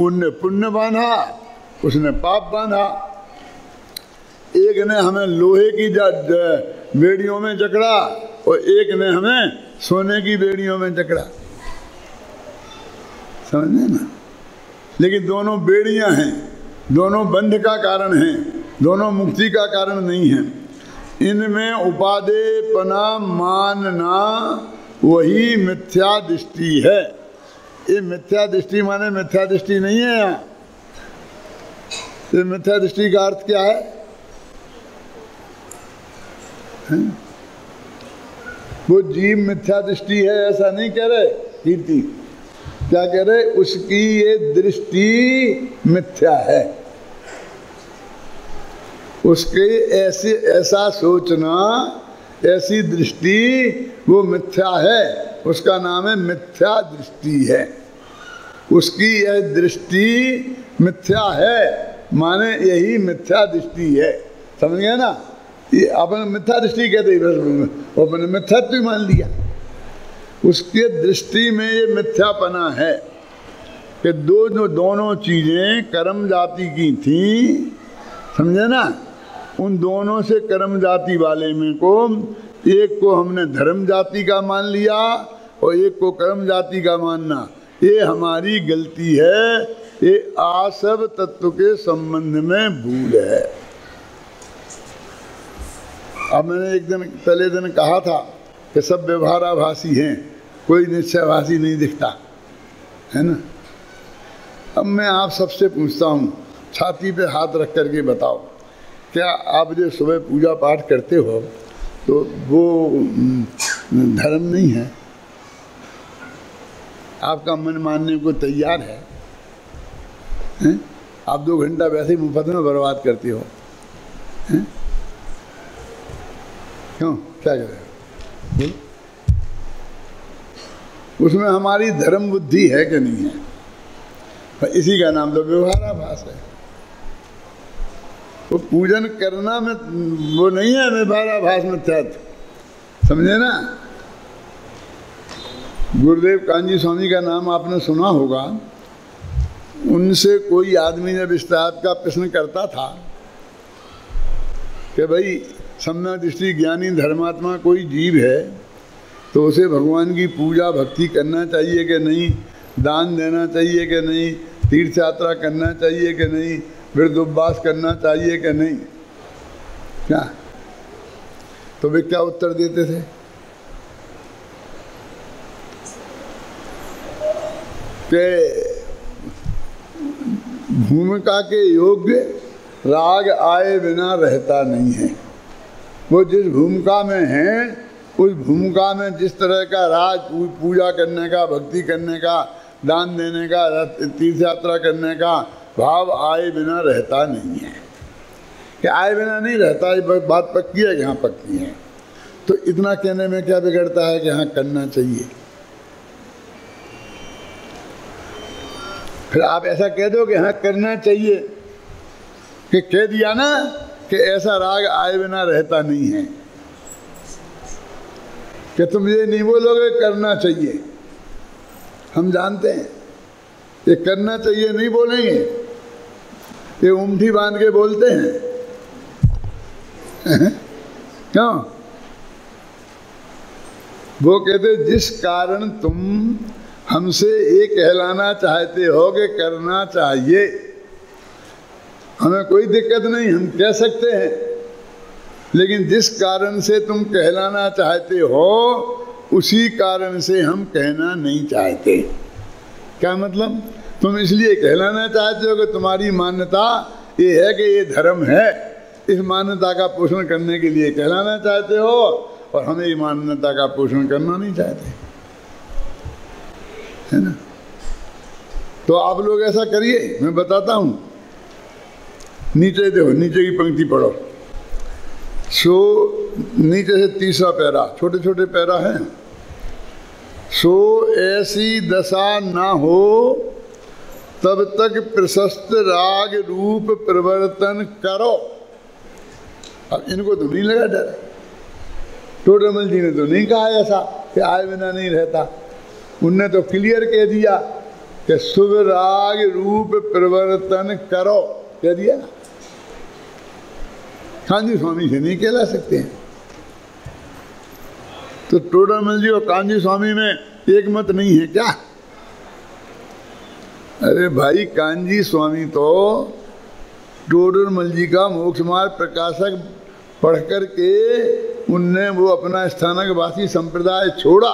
उनने पुण्य बांधा, उसने पाप बांधा। एक ने हमें लोहे की बेड़ियों में जकड़ा और एक ने हमें सोने की बेड़ियों में जकड़ा, समझे ना। लेकिन दोनों बेड़ियां हैं, दोनों बंध का कारण हैं, दोनों मुक्ति का कारण नहीं है। इनमें उपादेयपना मानना वही मिथ्या दृष्टि है। ये मिथ्या दृष्टि माने मिथ्या दृष्टि नहीं है। यहाँ ये मिथ्या दृष्टि का अर्थ क्या है? वो जीव मिथ्या दृष्टि है ऐसा नहीं कह रहे कीर्ति, क्या कह रहे? उसकी ये दृष्टि मिथ्या है, उसके ऐसा सोचना, ऐसी दृष्टि वो मिथ्या है, उसका नाम है मिथ्या दृष्टि है। उसकी यह दृष्टि मिथ्या है माने यही मिथ्या दृष्टि है, समझ गया ना। ये अपन मिथ्या दृष्टि कहते हैं, अपने मिथ्यात्व मान लिया। उसके दृष्टि में ये मिथ्यापना है कि दोनों चीजें कर्म जाति की थी, समझे ना। उन दोनों से कर्म जाति वाले में को एक को हमने धर्म जाति का मान लिया और एक को कर्म जाति का मानना, ये हमारी गलती है। ये आसव तत्व के संबंध में भूल है। अब मैंने एक दिन पहले दिन कहा था कि सब व्यवहाराभासी हैं, कोई निश्चयभासी नहीं दिखता है ना। अब मैं आप सबसे पूछता हूँ, छाती पे हाथ रख करके बताओ, क्या आप जो सुबह पूजा पाठ करते हो तो वो धर्म नहीं है? आपका मन मानने को तैयार है, हैं? आप 2 घंटा वैसे ही मुफ्त में बर्बाद करते हो, हैं? क्यों, क्या कर रहे हो? उसमें हमारी धर्म बुद्धि है कि नहीं है? पर इसी का नाम तो व्यवहाराभास है। वो पूजन करना में वो नहीं है व्यवहाराभास मिथ्यात्व, समझे ना। गुरुदेव कांजी स्वामी का नाम आपने सुना होगा। उनसे कोई आदमी जब इस तरह का प्रश्न करता था कि भाई सम्यक दृष्टि ज्ञानी धर्मात्मा कोई जीव है तो उसे भगवान की पूजा भक्ति करना चाहिए कि नहीं, दान देना चाहिए कि नहीं, तीर्थ यात्रा करना चाहिए कि नहीं, वृद्ध उपवास करना चाहिए कि नहीं, क्या? तो वे क्या उत्तर देते थे? कि भूमिका के योग्य राग आए बिना रहता नहीं है। वो जिस भूमिका में है उस भूमिका में जिस तरह का राज, पूजा करने का, भक्ति करने का, दान देने का, तीर्थ यात्रा करने का भाव आए बिना रहता नहीं है। कि आए बिना नहीं रहता, ये बात पक्की है कि हाँ पक्की है। तो इतना कहने में क्या बिगड़ता है कि हाँ करना चाहिए। फिर आप ऐसा कह दो कि हाँ करना चाहिए, कि कह दिया ना कि ऐसा राग आए बिना रहता नहीं है, कि तुम ये नहीं बोलोगे करना चाहिए। हम जानते हैं ये करना चाहिए नहीं बोलेंगे, ये उमठी बांध के बोलते हैं क्यों? वो कहते जिस कारण तुम हमसे ये कहलाना चाहते हो कि करना चाहिए, हमें कोई दिक्कत नहीं, हम कह सकते हैं, लेकिन जिस कारण से तुम कहलाना चाहते हो उसी कारण से हम कहना नहीं चाहते। क्या मतलब? तुम इसलिए कहलाना चाहते हो कि तुम्हारी मान्यता ये है कि ये धर्म है, इस मान्यता का पोषण करने के लिए कहलाना चाहते हो, और हमें ये मान्यता का पोषण करना नहीं चाहते, है ना। तो आप लोग ऐसा करिए, मैं बताता हूँ। नीचे देखो, नीचे की पंक्ति पढ़ो। सो नीचे से तीसरा पैरा, छोटे छोटे पैरा है। सो ऐसी दशा ना हो तब तक प्रशस्त राग रूप प्रवर्तन करो। अब इनको तो नहीं लगा डर, टोडरमल जी ने तो नहीं कहा ऐसा कि आए बिना नहीं रहता। उनने तो क्लियर कह दिया कि शुभ राग रूप परिवर्तन करो, कह दिया। कांजी स्वामी से नहीं कहला सकते हैं। तो टोडरमल जी और कांजी स्वामी में एक मत नहीं है क्या? अरे भाई, कांजी स्वामी तो टोडरमल जी का मोक्ष मार्ग प्रकाशक पढ़ करके उनने वो अपना स्थानक वासी संप्रदाय छोड़ा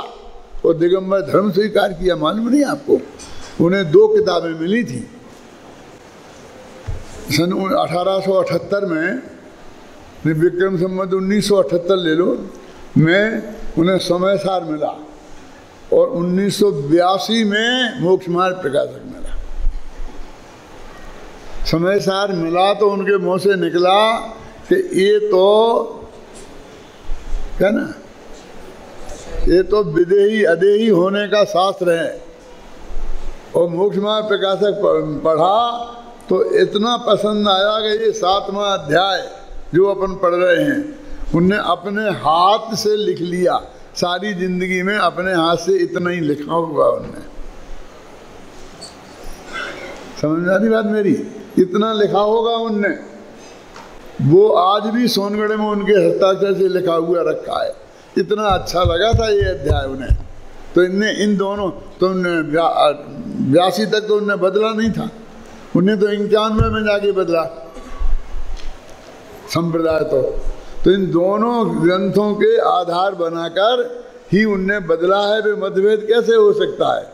और दिगंबर धर्म स्वीकार किया। मालूम नहीं आपको? उन्हें 2 किताबें मिली थी। सन 1878 में, विक्रम संवत 1978 ले लो, में उन्हें समय सार मिला और 1982 में मोक्ष मार्ग प्रकाशक मिला। समय सार मिला तो उनके मुंह से निकला कि ये तो क्या ना, ये तो विदेही अदेही होने का शास्त्र है। और मोक्ष मार्ग प्रकाशक पढ़ा तो इतना पसंद आया कि ये 7वां अध्याय जो अपन पढ़ रहे हैं, उनने अपने हाथ से लिख लिया। सारी जिंदगी में अपने हाथ से इतना ही लिखा हुआ उनने। समझ में आ रही बात मेरी? इतना लिखा होगा उनने। वो आज भी सोनगढ़ में उनके हस्ताक्षर से लिखा हुआ रखा है। इतना अच्छा लगा था ये अध्याय उन्हें। तो इनने इन दोनों तो 82 तक तो उनने बदला नहीं था। उन्हें तो 91 में जाके बदला संप्रदाय। तो इन दोनों ग्रंथों के आधार बनाकर ही उनने बदला है। वे मतभेद कैसे हो सकता है?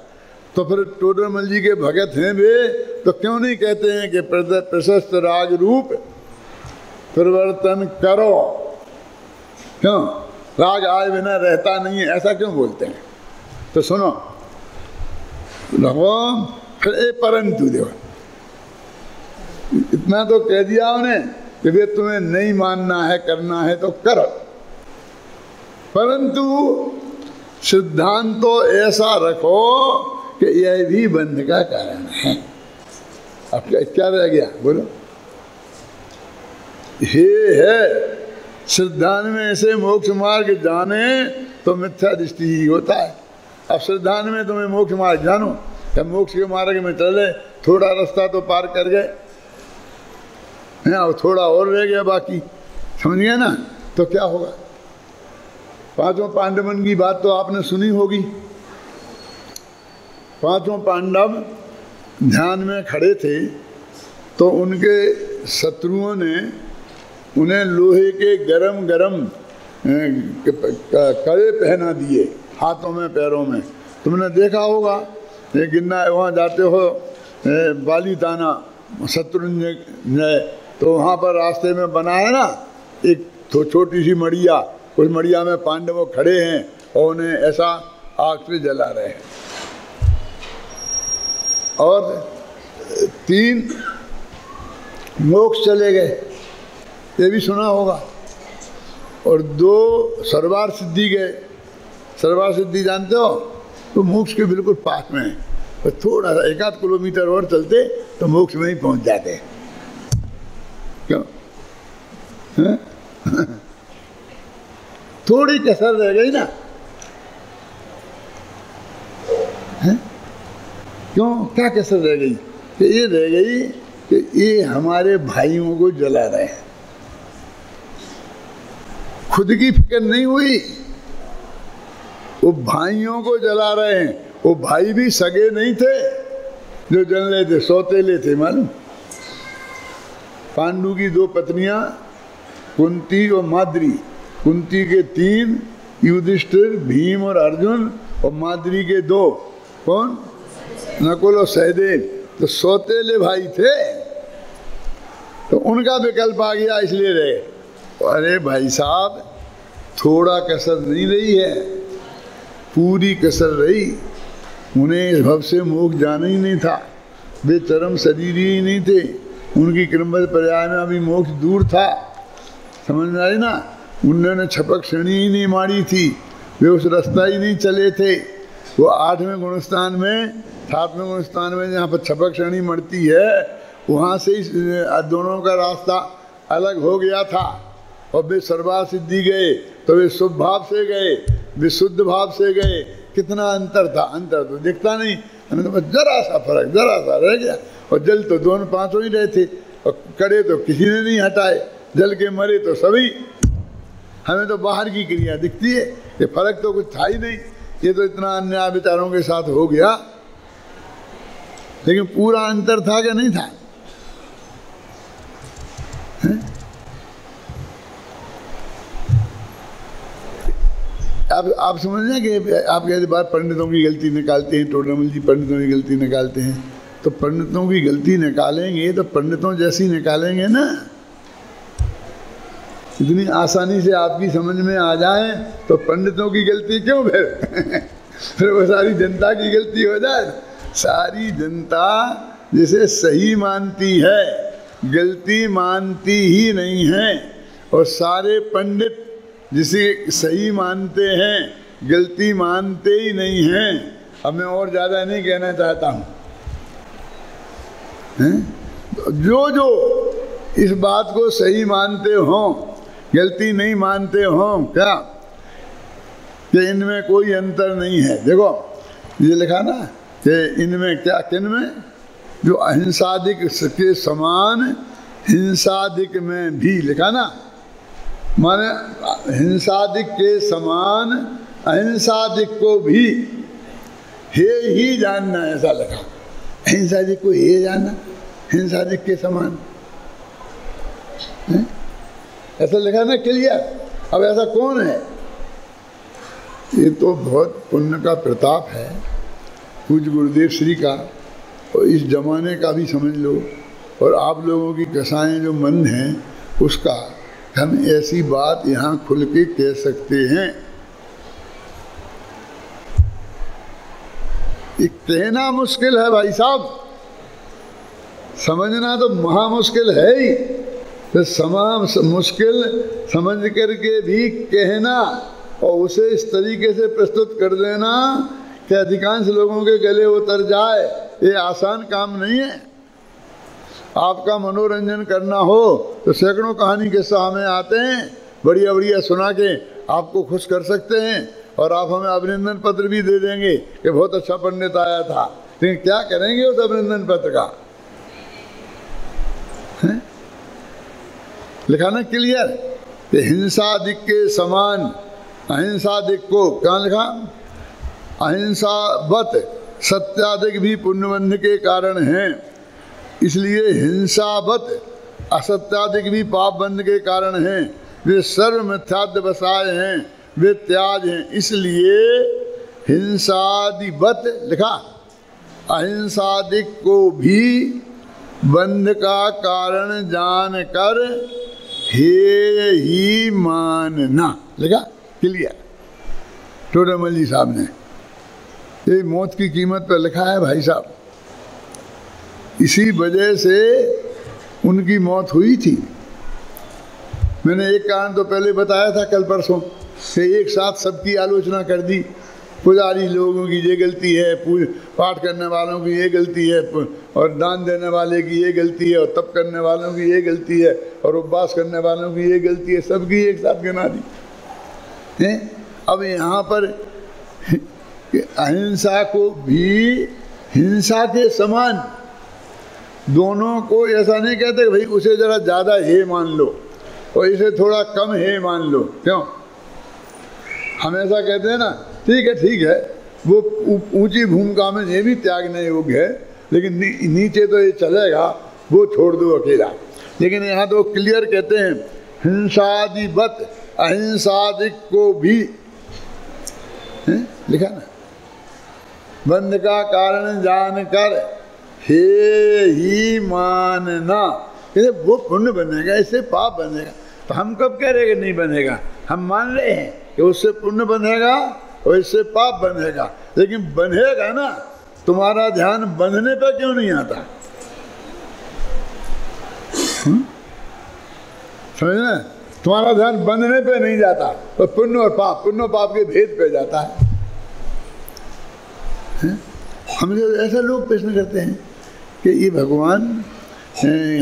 तो फिर टोडरमल जी के भगत हैं वे, तो क्यों नहीं कहते हैं कि प्रशस्त राग रूप परिवर्तन करो? क्यों? राग आए बिना रहता नहीं है, ऐसा क्यों बोलते हैं? तो सुनो, फिर परंतु देखो, इतना तो कह दिया उन्हें कि वे तुम्हें नहीं मानना है, करना है तो करो, परंतु सिद्धांत तो ऐसा रखो कि यह भी बंध का कारण है। अब क्या रह गया बोलो? ये है सिद्धांत में ऐसे मोक्ष मार्ग जाने तो मिथ्या दृष्टि ही होता है। अब सिद्धांत में तुम्हें मोक्ष मार्ग जानो, जब मोक्ष के मार्ग में चले, थोड़ा रास्ता तो पार कर गए, थोड़ा और रह गया बाकी, समझ गए ना? तो क्या होगा? 5 पांडवन की बात तो आपने सुनी होगी। 5 पांडव ध्यान में खड़े थे तो उनके शत्रुओं ने उन्हें लोहे के गरम गरम कड़े पहना दिए हाथों में पैरों में। तुमने देखा होगा, गिरना वहाँ जाते हो बाली ताना शत्रुंजय ने, तो वहाँ पर रास्ते में बना है ना एक छोटी सी मड़िया, उस मड़िया में पांडव खड़े हैं और उन्हें ऐसा आग से जला रहे हैं। और 3 मोक्ष चले गए, ये भी सुना होगा। और 2 सर्वार सिद्धि गए। सर्वार सिद्धि जानते हो? तो मोक्ष के बिल्कुल पास में है। तो थोड़ा सा 1-8 किलोमीटर और चलते तो मोक्ष में ही पहुंच जाते। क्यों? थोड़ी कसर रह गई ना। है? क्यों? क्या कसर रह गई? कि ये रह गई कि ये हमारे भाइयों को जला रहे हैं। खुद की फिक्र नहीं हुई, वो भाइयों को जला रहे हैं। वो भाई भी सगे नहीं थे जो जल रहे थे, सौतेले थे। मालूम? पांडु की 2 पत्नियां कुंती और माद्री। कुंती के 3, युधिष्ठिर, भीम और अर्जुन, और माद्री के 2, कौन? नकुल और सहदेव। तो सौतेले भाई थे, तो उनका विकल्प आ गया, इसलिए रहे। अरे भाई साहब, थोड़ा कसर नहीं रही है, पूरी कसर रही। उन्हें इस भव से मोक्ष जाना ही नहीं था। वे चरम शरीर ही नहीं थे। उनकी क्रमबद्ध पर्याय में अभी मोक्ष दूर था। समझ में आई ना? उन्होंने छपक श्रेणी ही नहीं मारी थी, वे उस रास्ता ही नहीं चले थे। वो 8वें गुणस्थान में, 7वें गुणस्थान में जहाँ पर छपक श्रेणी मरती है, वहाँ से ही दोनों का रास्ता अलग हो गया था। और वे सर्वार सिद्धि गए तो वे शुभ भाव से गए, वे शुद्ध भाव से गए। कितना अंतर था? अंतर तो दिखता नहीं। हमें तो बस जरा सा रह गया। और जल तो दोनों पांचों ही रहे थे, और कड़े तो किसी ने नहीं हटाए, जल के मरे तो सभी। हमें तो बाहर की क्रिया दिखती है, ये फर्क तो कुछ था ही नहीं। ये तो इतना अन्याय विचारों के साथ हो गया, लेकिन पूरा अंतर था कि नहीं था? आप समझ रहे हैं कि आप कहते बार पंडितों की गलती निकालते हैं, टोडामल जी पंडितों की गलती निकालते हैं, तो पंडितों की गलती निकालेंगे तो पंडितों जैसी निकालेंगे ना। इतनी आसानी से आपकी समझ में आ जाए तो पंडितों की गलती क्यों फिर वो सारी जनता की गलती हो जाए। सारी जनता जिसे सही मानती है, गलती मानती ही नहीं है, और सारे पंडित जिसे सही मानते हैं, गलती मानते ही नहीं हैं। अब मैं और ज़्यादा नहीं कहना चाहता हूँ। जो इस बात को सही मानते हों, गलती नहीं मानते हों, क्या कि इनमें कोई अंतर नहीं है। देखो ये लिखा ना कि इनमें क्या, किनमें, जो अहिंसादिक के समान हिंसादिक में भी, लिखा ना, माने हिंसादिक के समान अहिंसादिक को भी हे ही जानना, ऐसा लिखा। अहिंसादिक को हे जानना, हिंसादिक के समान, ऐसा लिखा ना, क्लियर। अब ऐसा कौन है? ये तो बहुत पुण्य का प्रताप है, पूज्य गुरुदेव श्री का, और इस जमाने का भी समझ लो, और आप लोगों की कसाएं जो मन हैं उसका। हम ऐसी बात यहाँ खुल के कह सकते हैं। ये कहना मुश्किल है भाई साहब, समझना तो महा मुश्किल है ही। तो मुश्किल समझ करके भी कहना और उसे इस तरीके से प्रस्तुत कर देना कि अधिकांश लोगों के गले उतर जाए, ये आसान काम नहीं है। आपका मनोरंजन करना हो तो सैकड़ों कहानी किस्सा हमें आते हैं, बढ़िया बढ़िया सुना के आपको खुश कर सकते हैं, और आप हमें अभिनंदन पत्र भी दे देंगे कि बहुत अच्छा पंडित आया था, लेकिन क्या करेंगे उस अभिनंदन पत्र का? है? लिखा ना क्लियर कि हिंसादिक के समान अहिंसादिक को, क्या लिखा? अहिंसावत सत्यादिक भी पुण्यबंध के कारण हैं, इसलिए हिंसावत असत्यादिक भी पाप बंध के कारण हैं। वे सर्व मिथ्याद्य बसाए हैं, वे त्याज हैं, इसलिए हिंसादिवत, लिखा, अहिंसादिक को भी बंध का कारण जानकर हे ही मानना, लिखा क्लियर टोडामल जी साहब ने। ये मौत की कीमत पर लिखा है भाई साहब। इसी वजह से उनकी मौत हुई थी। मैंने एक कारण तो पहले बताया था कल परसों से, एक साथ सबकी आलोचना कर दी। पुजारी लोगों की ये गलती है, पाठ करने वालों की ये गलती है, और दान देने वाले की ये गलती है, और तप करने वालों की ये गलती है, और उपवास करने वालों की ये गलती है, सबकी एक साथ गिना दी है। अब यहाँ पर अहिंसा को भी हिंसा के समान, दोनों को ऐसा नहीं कहते भाई उसे जरा ज़्यादा हे मान लो और इसे थोड़ा कम हे मान लो। क्यों? हम ऐसा कहते हैं ना, ठीक है, वो ऊंची भूमिका में ये भी त्यागने योग्य है, लेकिन नीचे तो ये चलेगा, वो छोड़ दो अकेला। लेकिन यहाँ तो क्लियर कहते हैं हिंसादिवत अहिंसादिक को भी, लिखा ना, बंध का कारण जानकर हे ही मानना। वो पुण्य बनेगा, इससे पाप बनेगा। तो हम कब कह रहे कि नहीं बनेगा? हम मान रहे हैं कि उससे पुण्य बनेगा और इससे पाप बनेगा, लेकिन बनेगा ना। तुम्हारा ध्यान बंधने पर क्यों नहीं आता? समझना, तुम्हारा ध्यान बंधने पे नहीं जाता, तो पुण्य और पाप के भेद पे जाता है। हम ऐसे लोग प्रश्न करते हैं कि ये भगवान,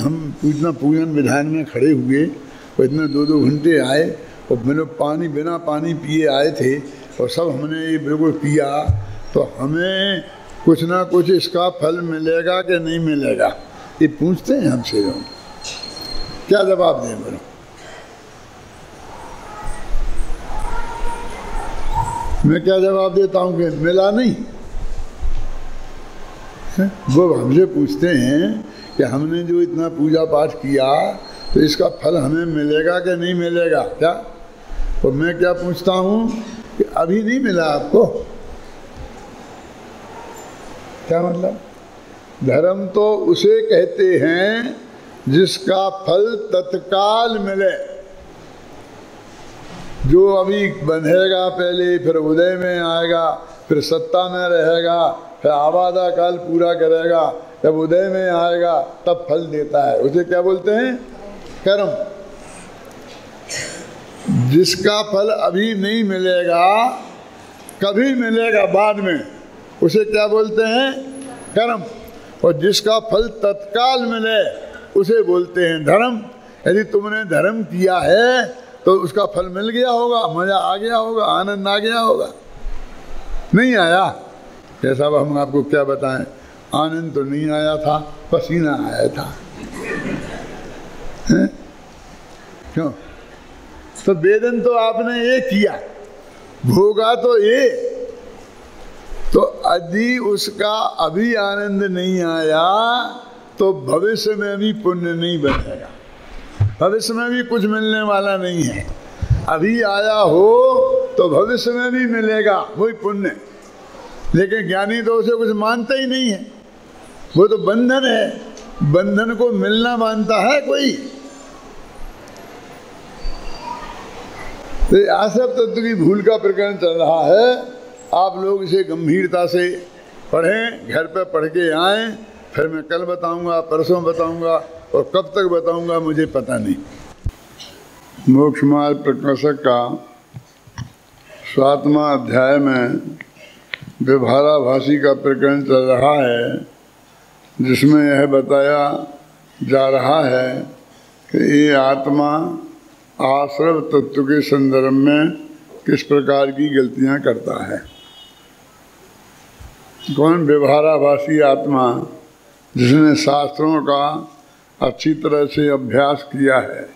हम इतना पूजन विधान में खड़े हुए और इतने 2-2 घंटे आए, और बिना पानी पिए आए थे, और सब हमने ये बिल्कुल पिया, तो हमें कुछ ना कुछ इसका फल मिलेगा कि नहीं मिलेगा, ये पूछते हैं हमसे लोग। क्या जवाब दें बोलो? मैं क्या जवाब देता हूँ कि मिला नहीं। वो हमसे पूछते हैं कि हमने जो इतना पूजा पाठ किया तो इसका फल हमें मिलेगा कि नहीं मिलेगा क्या? तो मैं क्या पूछता हूँ कि अभी नहीं मिला आपको। क्या मतलब? धर्म तो उसे कहते हैं जिसका फल तत्काल मिले, जो अभी बंधेगा पहले, फिर उदय में आएगा, फिर सत्ता में रहेगा, फिर आबादा काल पूरा करेगा, जब उदय में आएगा तब फल देता है। उसे क्या बोलते हैं? कर्म। जिसका फल अभी नहीं मिलेगा, कभी मिलेगा बाद में, उसे क्या बोलते हैं? कर्म। और जिसका फल तत्काल मिले उसे बोलते हैं धर्म। यदि तुमने धर्म किया है तो उसका फल मिल गया होगा, मजा आ गया होगा, आनंद आ गया होगा। नहीं आया? ऐसा हम आपको क्या बताएं, आनंद तो नहीं आया था, पसीना आया था। है? क्यों? तो वेदन तो आपने ये किया, भोगा तो ये। तो यदि उसका अभी आनंद नहीं आया तो भविष्य में भी पुण्य नहीं बनेगा, भविष्य में भी कुछ मिलने वाला नहीं है। अभी आया हो तो भविष्य में भी मिलेगा वही पुण्य, लेकिन ज्ञानी तो उसे कुछ मानता ही नहीं है। वो तो बंधन है, बंधन को मिलना मानता है कोई? तो आसव तत्व की भूल का प्रकरण चल रहा है। आप लोग इसे गंभीरता से पढ़ें, घर पर पढ़ के आएँ। फिर मैं कल बताऊंगा, परसों बताऊंगा, और कब तक बताऊंगा मुझे पता नहीं। मोक्ष मार्ग प्रकर्षक का 7वां अध्याय में व्यवहाराभासी का प्रकरण चल रहा है, जिसमें यह बताया जा रहा है कि ये आत्मा आश्रव तत्व के संदर्भ में किस प्रकार की गलतियां करता है। कौन? व्यवहाराभासी आत्मा, जिसने शास्त्रों का अच्छी तरह से अभ्यास किया है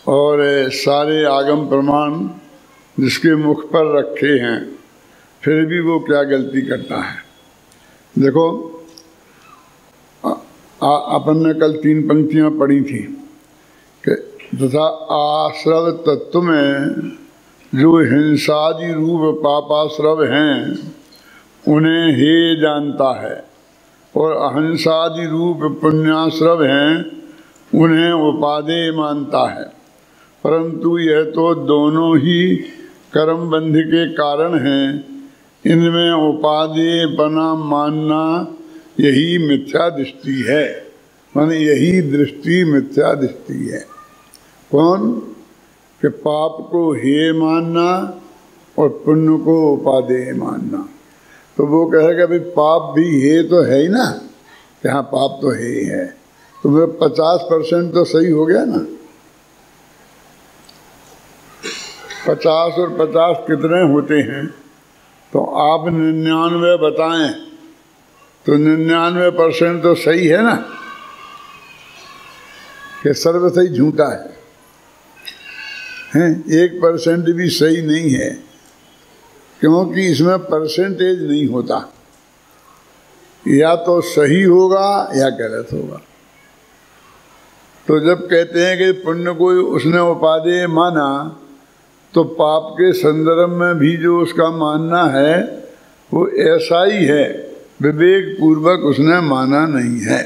और सारे आगम प्रमाण जिसके मुख पर रखे हैं, फिर भी वो क्या गलती करता है। देखो, अपन ने कल 3 पंक्तियां पढ़ी थी कि तथा आश्रव तत्व में जो हिंसादि रूप पापाश्रव हैं उन्हें हे जानता है, और अहिंसादि रूप पुण्याश्रव हैं उन्हें उपादेय मानता है। परंतु यह तो दोनों ही कर्म बंध के कारण हैं। इनमें उपादेय बना मानना यही मिथ्या दृष्टि है, माने यही दृष्टि मिथ्या दृष्टि है। कौन? कि पाप को हे मानना और पुण्य को उपादेय मानना। तो वो कहेगा भाई पाप भी है तो है ही ना, कि हाँ पाप तो है ही है, तो मेरा 50% तो सही हो गया ना। 50 और 50 कितने होते हैं? तो आप 99 बताएं तो 99% तो सही है ना, कि सर्व सही झूठा है। 1% भी सही नहीं है, क्योंकि इसमें परसेंटेज नहीं होता, या तो सही होगा या गलत होगा। तो जब कहते हैं कि पुण्य को उसने उपादेय माना, तो पाप के संदर्भ में भी जो उसका मानना है वो ऐसा ही है, विवेक पूर्वक उसने माना नहीं है।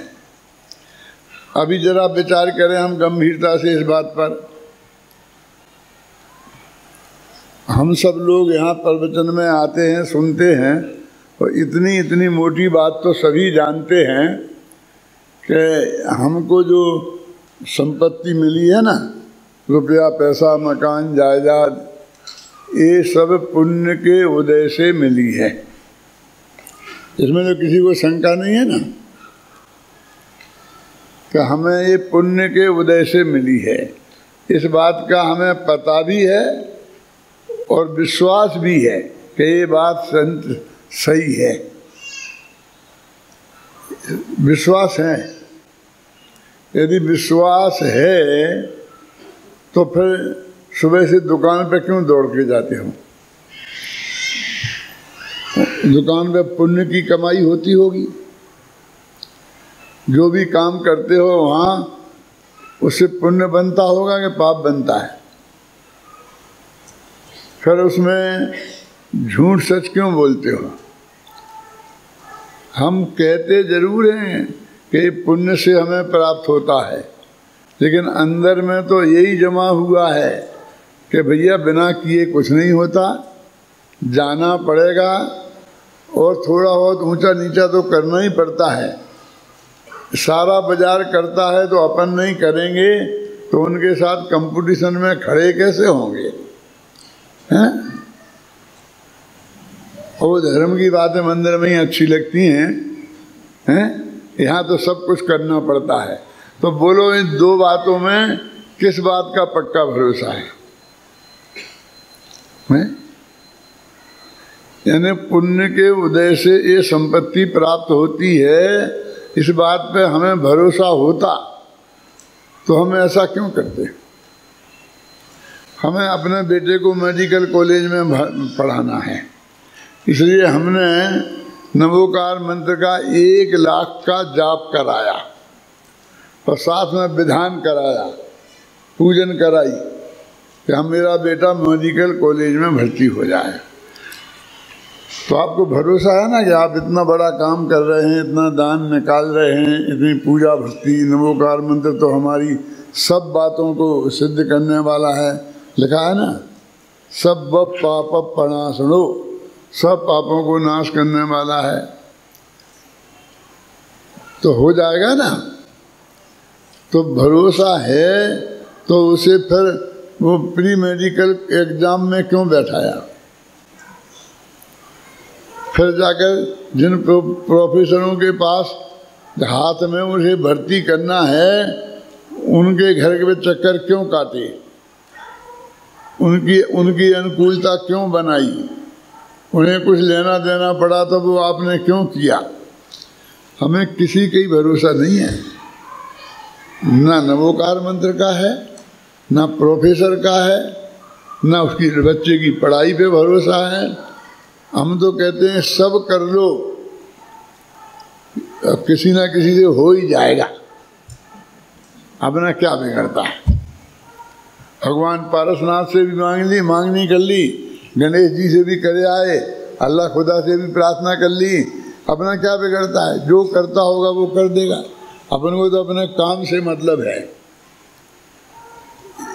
अभी जरा विचार करें हम गंभीरता से इस बात पर। हम सब लोग यहाँ प्रवचन में आते हैं, सुनते हैं, और इतनी इतनी मोटी बात तो सभी जानते हैं कि हमको जो संपत्ति मिली है ना, रुपया पैसा मकान जायदाद, ये सब पुण्य के उदय से मिली है। इसमें तो किसी को शंका नहीं है ना कि हमें ये पुण्य के उदय से मिली है। इस बात का हमें पता भी है और विश्वास भी है कि ये बात सही है। विश्वास है। यदि विश्वास है तो फिर सुबह से दुकान पे क्यों दौड़ के जाते हो? दुकान पे पुण्य की कमाई होती होगी। जो भी काम करते हो वहाँ उससे पुण्य बनता होगा कि पाप बनता है? फिर उसमें झूठ सच क्यों बोलते हो? हम कहते जरूर हैं कि पुण्य से हमें प्राप्त होता है, लेकिन अंदर में तो यही जमा हुआ है कि भैया बिना किए कुछ नहीं होता, जाना पड़ेगा और थोड़ा बहुत ऊंचा नीचा तो करना ही पड़ता है। सारा बाजार करता है तो अपन नहीं करेंगे तो उनके साथ कंपटीशन में खड़े कैसे होंगे? हैं? और धर्म की बातें मंदिर में ही अच्छी लगती हैं, यहाँ तो सब कुछ करना पड़ता है। तो बोलो इन दो बातों में किस बात का पक्का भरोसा है? यानी पुण्य के उदय से ये संपत्ति प्राप्त होती है, इस बात पे हमें भरोसा होता तो हम ऐसा क्यों करते? हमें अपने बेटे को मेडिकल कॉलेज में पढ़ाना है, इसलिए हमने नमोकार मंत्र का 1 लाख का जाप कराया और साथ में विधान कराया, पूजन कराई कि हम मेरा बेटा मेडिकल कॉलेज में भर्ती हो जाए। तो आपको भरोसा है ना कि आप इतना बड़ा काम कर रहे हैं, इतना दान निकाल रहे हैं, इतनी पूजा भक्ति, नमोकार मंत्र तो हमारी सब बातों को सिद्ध करने वाला है। लिखा है ना, सब पाप प्रणाशनो, सब पापों को नाश करने वाला है। तो हो जाएगा ना। तो भरोसा है तो उसे फिर वो प्री मेडिकल एग्जाम में क्यों बैठाया? फिर जाकर जिन प्रोफेसरों के पास हाथ में उसे भर्ती करना है उनके घर के चक्कर क्यों काटे? उनकी अनुकूलता क्यों बनाई? उन्हें कुछ लेना देना पड़ा तो वो आपने क्यों किया? हमें किसी का ही भरोसा नहीं है, ना नमोकार मंत्र का है, ना प्रोफेसर का है, ना उसकी बच्चे की पढ़ाई पे भरोसा है। हम तो कहते हैं सब कर लो, अब किसी ना किसी से हो ही जाएगा, अपना क्या बिगड़ता है। भगवान पारसनाथ से भी मांगनी कर ली, गणेश जी से भी करे आए, अल्लाह खुदा से भी प्रार्थना कर ली, अपना क्या बिगड़ता है? जो करता होगा वो कर देगा, अपन को तो अपने काम से मतलब है।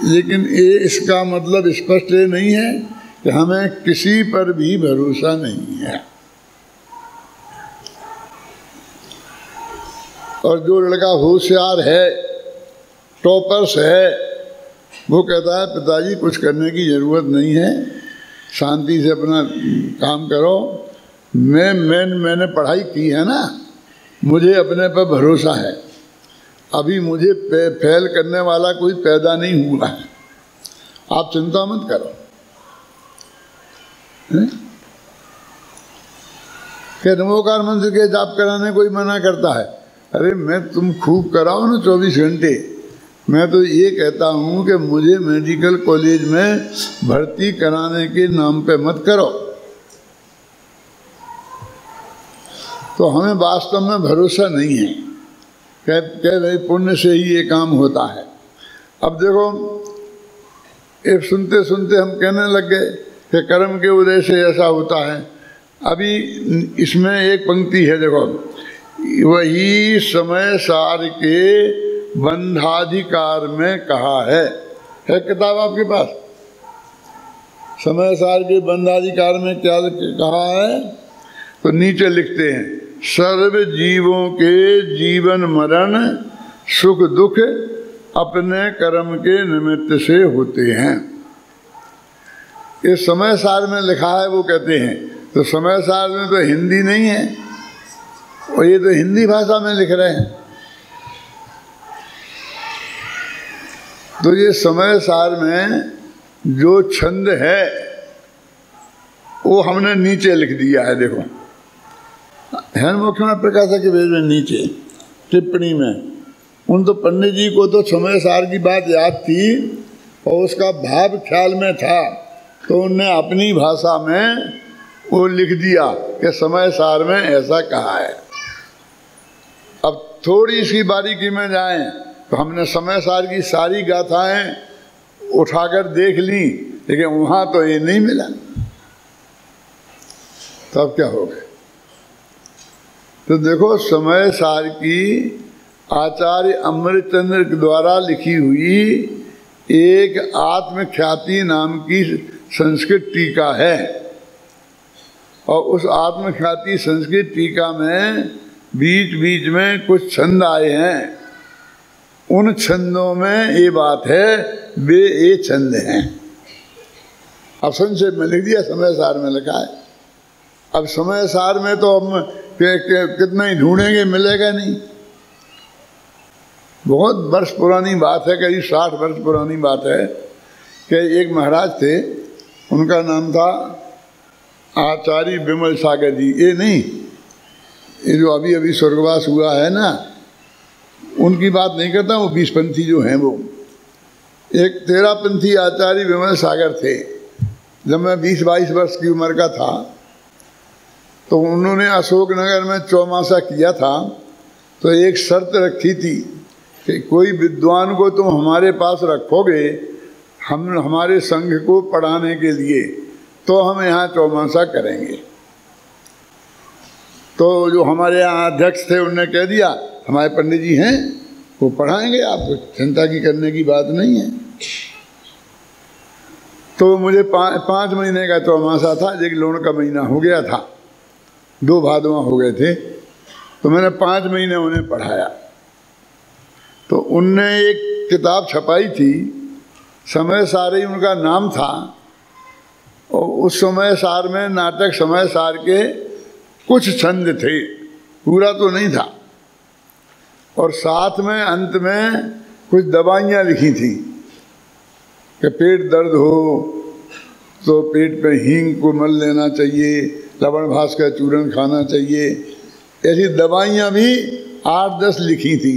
लेकिन ये इसका मतलब स्पष्ट ये नहीं है कि हमें किसी पर भी भरोसा नहीं है। और जो लड़का होशियार है, टॉपर्स है, वो कहता है पिताजी कुछ करने की ज़रूरत नहीं है, शांति से अपना काम करो। मैंने पढ़ाई की है ना, मुझे अपने पर भरोसा है, अभी मुझे फेल करने वाला कोई पैदा नहीं हुआ है, आप चिंता मत करो। क्या नमोकार मंत्र के जाप कराने कोई मना करता है? अरे मैं तुम खूब कराओ ना 24 घंटे। मैं तो ये कहता हूँ कि मुझे मेडिकल कॉलेज में भर्ती कराने के नाम पे मत करो। तो हमें वास्तव में भरोसा नहीं है कह भाई पुण्य से ही ये काम होता है। अब देखो, एक सुनते सुनते हम कहने लग गए कि कर्म के उदय से ऐसा होता है। अभी इसमें एक पंक्ति है, देखो, वही समय सार के बंधाधिकार में कहा है किताब आपके पास? समय सार के बंधाधिकार में क्या कहा है? तो नीचे लिखते हैं, सर्व जीवों के जीवन मरण सुख दुख अपने कर्म के निमित्त से होते हैं। ये समय सार में लिखा है, वो कहते हैं। तो समय सार में तो हिंदी नहीं है, और ये तो हिंदी भाषा में लिख रहे हैं। तो ये समय सार में जो छंद है वो हमने नीचे लिख दिया है। देखो, है मुख्य प्रकाशक के वेद में नीचे टिप्पणी में। उन तो पंडित जी को तो समय सार की बात याद थी और उसका भाव ख्याल में था, तो उनने अपनी भाषा में वो लिख दिया कि समय सार में ऐसा कहा है। अब थोड़ी इसकी बारीकी में जाएं तो हमने समय सार की सारी गाथाएं उठाकर देख ली, लेकिन वहां तो ये नहीं मिला। तब क्या हो गया? तो देखो, समय सार की आचार्य अमृतचंद्र द्वारा लिखी हुई एक आत्मख्याति नाम की संस्कृत टीका है, और उस आत्मख्याति संस्कृत टीका में बीच बीच में कुछ छंद आए हैं। उन छंदों में ये बात है, वे ये छंद हैं। अब संक्षेप में लिख दिया, समय सार में लिखा है। अब समय सार में तो हम कितना ही ढूंढेंगे, मिलेगा नहीं। बहुत वर्ष पुरानी बात है, करीब 60 वर्ष पुरानी बात है कि एक महाराज थे, उनका नाम था आचार्य विमल सागर जी। ये नहीं, ये जो अभी अभी स्वर्गवास हुआ है ना, उनकी बात नहीं करता, वो 20 पंथी जो हैं वो। एक 13 पंथी आचार्य विमल सागर थे। जब मैं 20-22 वर्ष की उम्र का था तो उन्होंने अशोकनगर में चौमासा किया था। तो एक शर्त रखी थी कि कोई विद्वान को तुम हमारे पास रखोगे, हम हमारे संघ को पढ़ाने के लिए, तो हम यहाँ चौमासा करेंगे। तो जो हमारे यहाँ अध्यक्ष थे उनने कह दिया, हमारे पंडित जी हैं, वो पढ़ाएंगे, आपको चिंता की करने की बात नहीं है। तो मुझे 5 महीने का चौमासा था, एक लोण का महीना हो गया था, 2 भादवा हो गए थे। तो मैंने 5 महीने उन्हें पढ़ाया। तो उनने एक किताब छपाई थी, समय सार ही उनका नाम था, और उस समय सार में नाटक समय सार के कुछ छंद थे, पूरा तो नहीं था। और साथ में अंत में कुछ दवाइयाँ लिखी थी कि पेट दर्द हो तो पेट पे हींग को मल लेना चाहिए, लवण भास का चूर्ण खाना चाहिए। ऐसी दवाइयाँ भी 8-10 लिखी थी।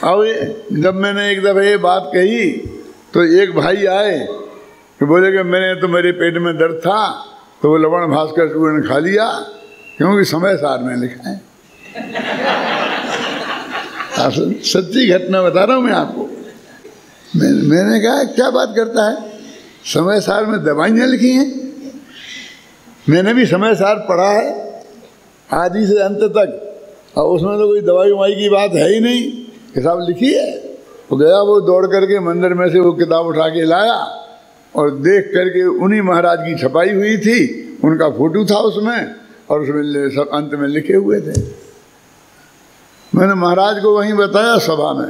अब जब मैंने एक दफ़ा ये बात कही तो एक भाई आए तो बोले कि मेरे पेट में दर्द था तो वो लवण भास का चूर्ण खा लिया, क्योंकि समय सार में लिखा है। सच्ची घटना बता रहा हूँ मैं आपको। मैंने कहा क्या बात करता है, समय सार में दवाइयाँ लिखी हैं। मैंने भी समय सार पढ़ा है आदि से अंत तक, और उसमें तो कोई दवाई ववाई की बात है ही नहीं, किताब लिखी है। तो गया वो दौड़ करके मंदिर में से वो किताब उठा के लाया और देख करके उन्हीं महाराज की छपाई हुई थी, उनका फोटो था उसमें, और उसमें सब अंत में लिखे हुए थे। मैंने महाराज को वहीं बताया सभा में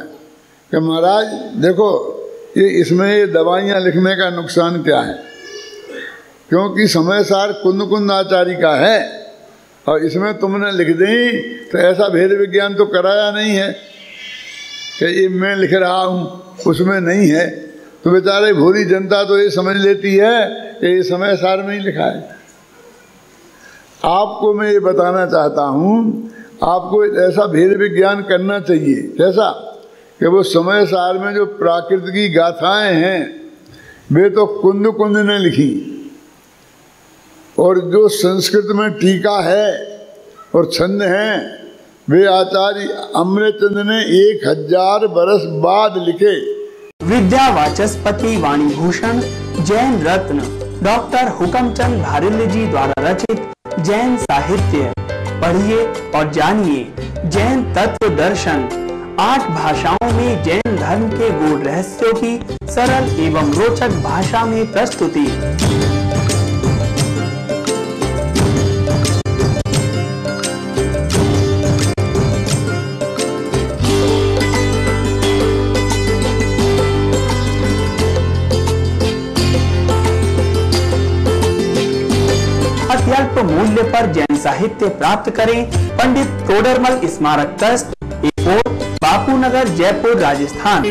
कि महाराज देखो, ये इसमें ये दवाइयाँ लिखने का नुकसान क्या है, क्योंकि समय सार कुंद आचार्य का है, और इसमें तुमने लिख दी तो ऐसा भेद विज्ञान तो कराया नहीं है कि ये मैं लिख रहा हूँ, उसमें नहीं है। तो बेचारे भोली जनता तो ये समझ लेती है कि ये समय सार में ही लिखा है। आपको मैं ये बताना चाहता हूँ, आपको ऐसा भेद विज्ञान करना चाहिए जैसा कि वो समय सार में जो प्राकृत की गाथाएं हैं वे तो कुंद ने लिखी, और जो संस्कृत में टीका है और छंद हैं वे आचार्य अमृतचंद्र ने 1000 बरस बाद लिखे। विद्या वाचस्पति वाणी भूषण जैन रत्न डॉक्टर हुकमचंद भारिल्ल जी द्वारा रचित जैन साहित्य पढ़िए और जानिए। जैन तत्व दर्शन 8 भाषाओं में जैन धर्म के गूढ़ रहस्यों की सरल एवं रोचक भाषा में प्रस्तुति। अत्यल्प मूल्य पर जैन साहित्य प्राप्त करें। पंडित तोडरमल स्मारक ट्रस्ट, बापू नगर, जयपुर, राजस्थान।